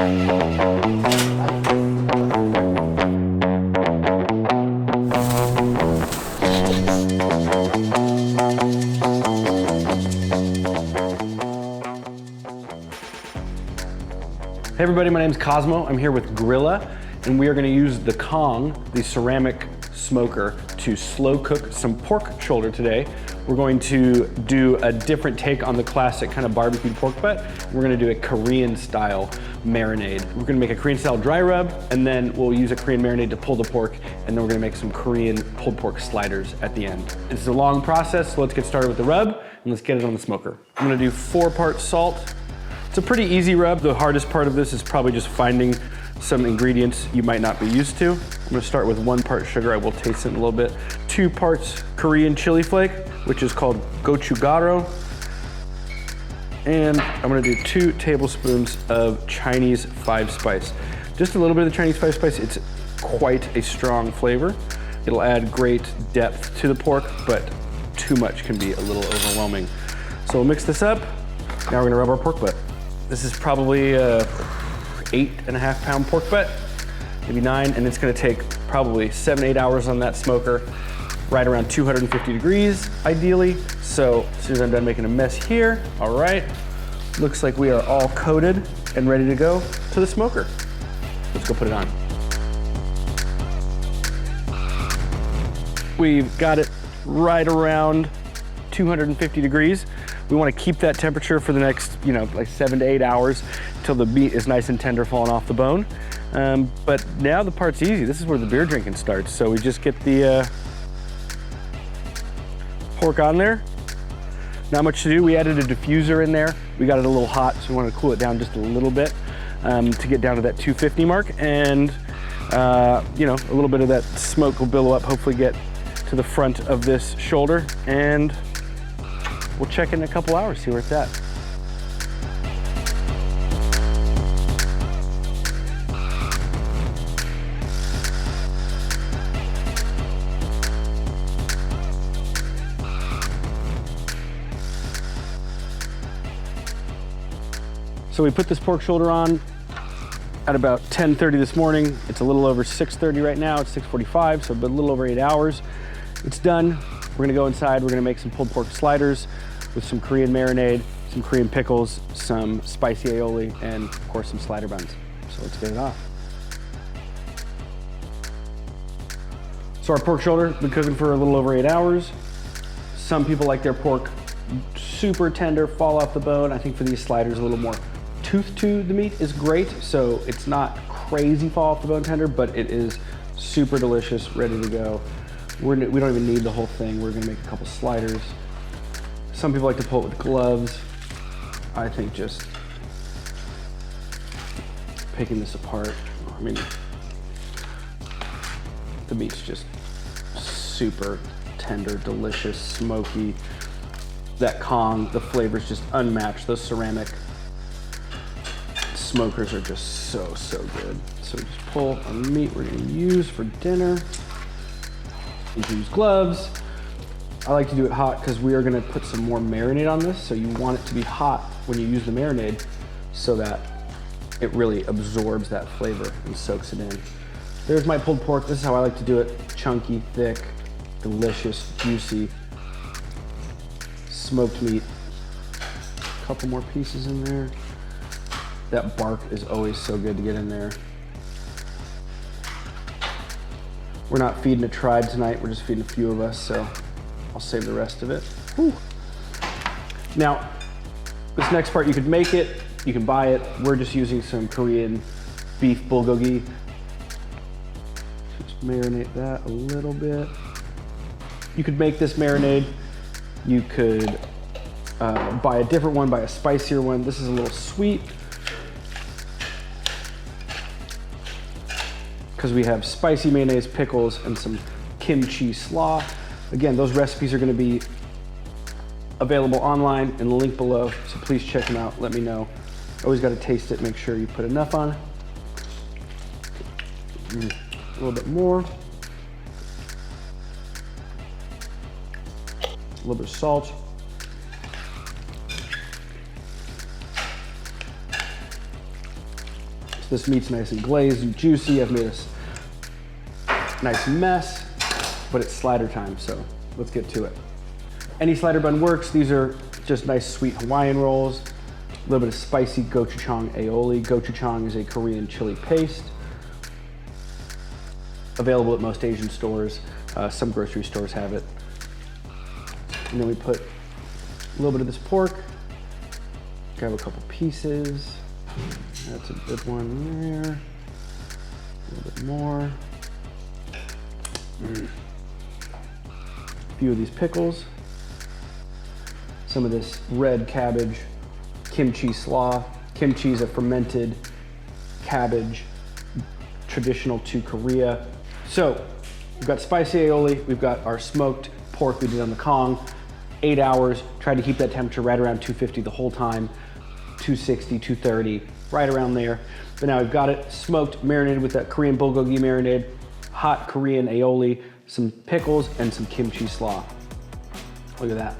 Hey everybody, my name's Cosmo. I'm here with Grilla, and we are going to use the Kong, the ceramic smoker, to slow cook some pork shoulder today. We're going to do a different take on the classic kind of barbecued pork butt. We're going to do a Korean style marinade. We're going to make a Korean style dry rub, and then we'll use a Korean marinade to pull the pork, and then we're going to make some Korean pulled pork sliders at the end. It's a long process, so let's get started with the rub, and let's get it on the smoker. I'm going to do 4 parts salt. It's a pretty easy rub. The hardest part of this is probably just finding some ingredients you might not be used to. I'm gonna start with 1 part sugar. I will taste it in a little bit. 2 parts Korean chili flake, which is called gochujang. And I'm gonna do 2 tablespoons of Chinese 5-spice. Just a little bit of the Chinese 5-spice. It's quite a strong flavor. It'll add great depth to the pork, but too much can be a little overwhelming. So we'll mix this up. Now we're gonna rub our pork butt. This is probably a 8.5 pound pork butt, maybe 9, and it's gonna take probably 7-8 hours on that smoker, right around 250 degrees, ideally. So as soon as I'm done making a mess here, all right, looks like we are all coated and ready to go to the smoker. Let's go put it on. We've got it right around 250 degrees. We want to keep that temperature for the next, like 7 to 8 hours until the meat is nice and tender falling off the bone. But now the part's easy. This is where the beer drinking starts. So we just get the pork on there. Not much to do. We added a diffuser in there. We got it a little hot, so we want to cool it down just a little bit to get down to that 250 mark. And a little bit of that smoke will billow up, hopefully get to the front of this shoulder, and we'll check in a couple hours, see where it's at. So we put this pork shoulder on at about 10:30 this morning. It's a little over 6:30 right now. It's 6:45, so a little over 8 hours. It's done. We're gonna go inside. We're gonna make some pulled pork sliders with some Korean marinade, some Korean pickles, some spicy aioli, and of course some slider buns. So let's get it off. So our pork shoulder been cooking for a little over 8 hours. Some people like their pork super tender, fall off the bone. I think for these sliders, a little more tooth to the meat is great. So it's not crazy fall off the bone tender, but it is super delicious, ready to go. We don't even need the whole thing. We're gonna make a couple sliders. Some people like to pull it with gloves. I think just picking this apart, the meat's just super tender, delicious, smoky. That Kong, the flavor's just unmatched. Those ceramic smokers are just so good. So we just pull our meat we're gonna use for dinner. You can use gloves. I like to do it hot because we are gonna put some more marinade on this, so you want it to be hot when you use the marinade so that it really absorbs that flavor and soaks it in. There's my pulled pork. This is how I like to do it. Chunky, thick, delicious, juicy, smoked meat. A couple more pieces in there. That bark is always so good to get in there. We're not feeding a tribe tonight, we're just feeding a few of us, so I'll save the rest of it. Whew. Now, this next part, you could make it, you can buy it. We're just using some Korean beef bulgogi. Just marinate that a little bit. You could make this marinade. You could buy a different one, buy a spicier one. This is a little sweet, because we have spicy mayonnaise, pickles, and some kimchi slaw. Again, those recipes are gonna be available online in the link below, so please check them out, let me know. Always gotta taste it, make sure you put enough on. A little bit more. A little bit of salt. This meat's nice and glazed and juicy. I've made a nice mess, but it's slider time, so let's get to it. Any slider bun works. These are just nice sweet Hawaiian rolls. A little bit of spicy gochujang aioli. Gochujang is a Korean chili paste. Available at most Asian stores. Some grocery stores have it. And then we put a little bit of this pork. Grab a couple pieces. That's a good one there. A little bit more. A few of these pickles. Some of this red cabbage, kimchi slaw. Kimchi is a fermented cabbage, traditional to Korea. So we've got spicy aioli, we've got our smoked pork we did on the Kong, 8 hours, tried to keep that temperature right around 250 the whole time, 260, 230, right around there. But now we've got it smoked, marinated with that Korean bulgogi marinade, hot Korean aioli, some pickles, and some kimchi slaw. Look at that.